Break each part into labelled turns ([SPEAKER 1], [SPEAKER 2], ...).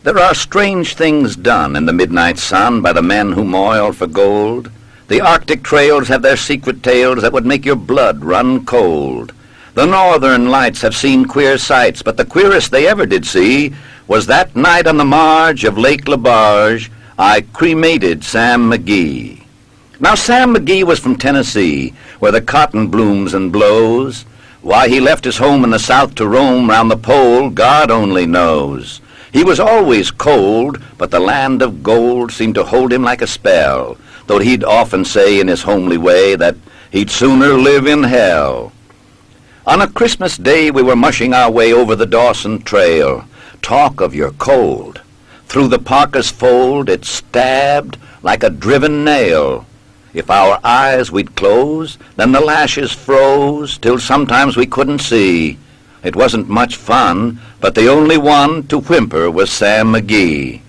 [SPEAKER 1] There are strange things done in the midnight sun by the men who moil for gold. The Arctic trails have their secret tales that would make your blood run cold. The northern lights have seen queer sights, but the queerest they ever did see was that night on the marge of Lake Labarge I cremated Sam McGee. Now Sam McGee was from Tennessee, where the cotton blooms and blows. Why he left his home in the south to roam round the pole, God only knows. He was always cold, but the land of gold seemed to hold him like a spell, though he'd often say in his homely way that he'd sooner live in hell. On a Christmas day we were mushing our way over the Dawson Trail. Talk of your cold. Through the parka's fold it stabbed like a driven nail. If our eyes we'd close, then the lashes froze till sometimes we couldn't see. It wasn't much fun, but the only one to whimper was Sam McGee.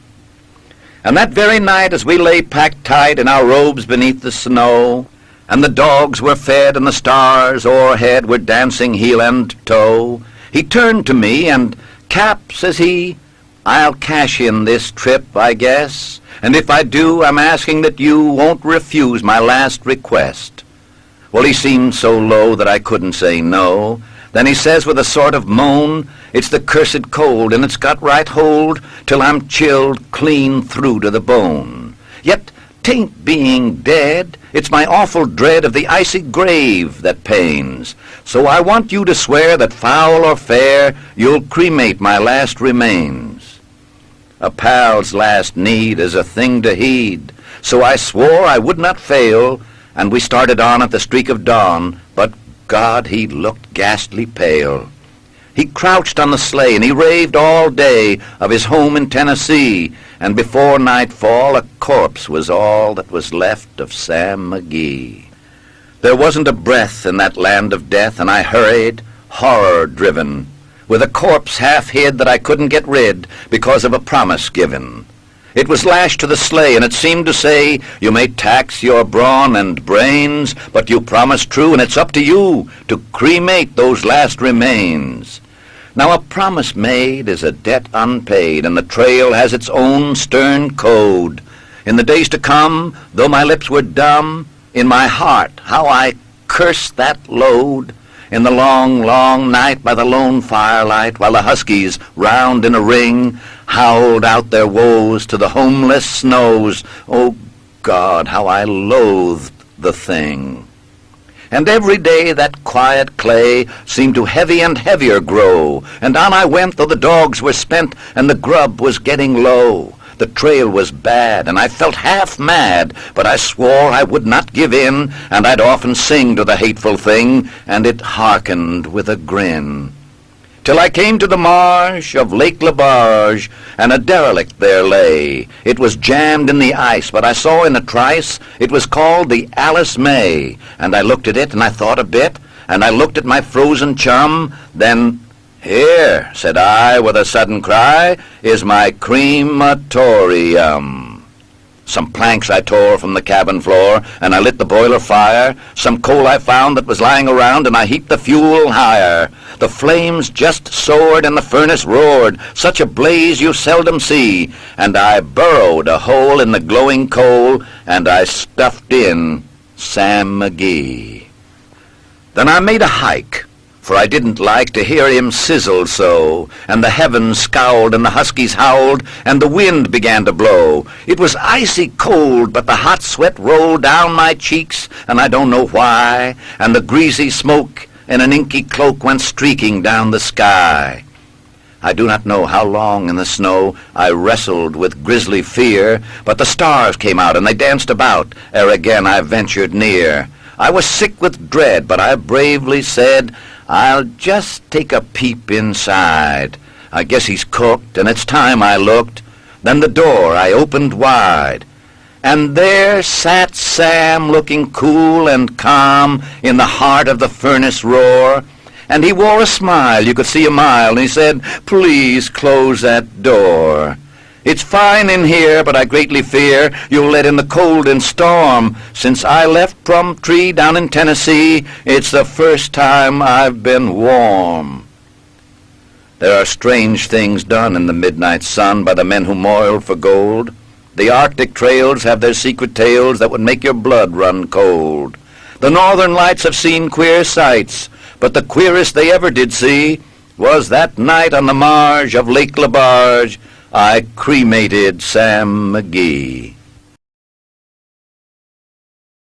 [SPEAKER 1] And that very night as we lay packed tight in our robes beneath the snow, and the dogs were fed and the stars o'erhead were dancing heel and toe, he turned to me and, "Cap," says he, "I'll cash in this trip, I guess, and if I do, I'm asking that you won't refuse my last request." Well, he seemed so low that I couldn't say no. Then he says with a sort of moan, "It's the cursed cold, and it's got right hold till I'm chilled clean through to the bone. Yet 'tain't being dead, it's my awful dread of the icy grave that pains. So I want you to swear that foul or fair, you'll cremate my last remains." A pal's last need is a thing to heed, so I swore I would not fail, and we started on at the streak of dawn, but God, he looked ghastly pale. He crouched on the sleigh, and he raved all day of his home in Tennessee, and before nightfall a corpse was all that was left of Sam McGee. There wasn't a breath in that land of death, and I hurried, horror-driven, with a corpse half hid that I couldn't get rid because of a promise given. It was lashed to the sleigh, and it seemed to say, "You may tax your brawn and brains, but you promised true, and it's up to you to cremate those last remains." Now a promise made is a debt unpaid, and the trail has its own stern code. In the days to come, though my lips were dumb, in my heart how I cursed that load. In the long, long night by the lone firelight, while the huskies, round in a ring, howled out their woes to the homeless snows, oh God, how I loathed the thing. And every day that quiet clay seemed to heavy and heavier grow, and on I went, though the dogs were spent and the grub was getting low. The trail was bad, and I felt half mad, but I swore I would not give in, and I'd often sing to the hateful thing, and it hearkened with a grin. Till I came to the marsh of Lake Labarge, and a derelict there lay. It was jammed in the ice, but I saw in a trice it was called the Alice May, and I looked at it, and I thought a bit, and I looked at my frozen chum, then, "Here," said I, with a sudden cry, "is my crematorium." Some planks I tore from the cabin floor, and I lit the boiler fire. Some coal I found that was lying around, and I heaped the fuel higher. The flames just soared, and the furnace roared, such a blaze you seldom see, and I burrowed a hole in the glowing coal, and I stuffed in Sam McGee. Then I made a hike, for I didn't like to hear him sizzle so, and the heavens scowled, and the huskies howled, and the wind began to blow. It was icy cold, but the hot sweat rolled down my cheeks, and I don't know why, and the greasy smoke in an inky cloak went streaking down the sky. I do not know how long in the snow I wrestled with grisly fear, but the stars came out, and they danced about, ere again I ventured near. I was sick with dread, but I bravely said, "I'll just take a peep inside. I guess he's cooked, and it's time I looked." Then the door I opened wide, and there sat Sam, looking cool and calm in the heart of the furnace roar. And he wore a smile, you could see a mile, and he said, "Please close that door. It's fine in here, but I greatly fear you'll let in the cold and storm. Since I left Plum Tree down in Tennessee, it's the first time I've been warm." There are strange things done in the midnight sun by the men who moiled for gold. The Arctic trails have their secret tales that would make your blood run cold. The Northern Lights have seen queer sights, but the queerest they ever did see was that night on the marge of Lake Labarge I cremated Sam McGee.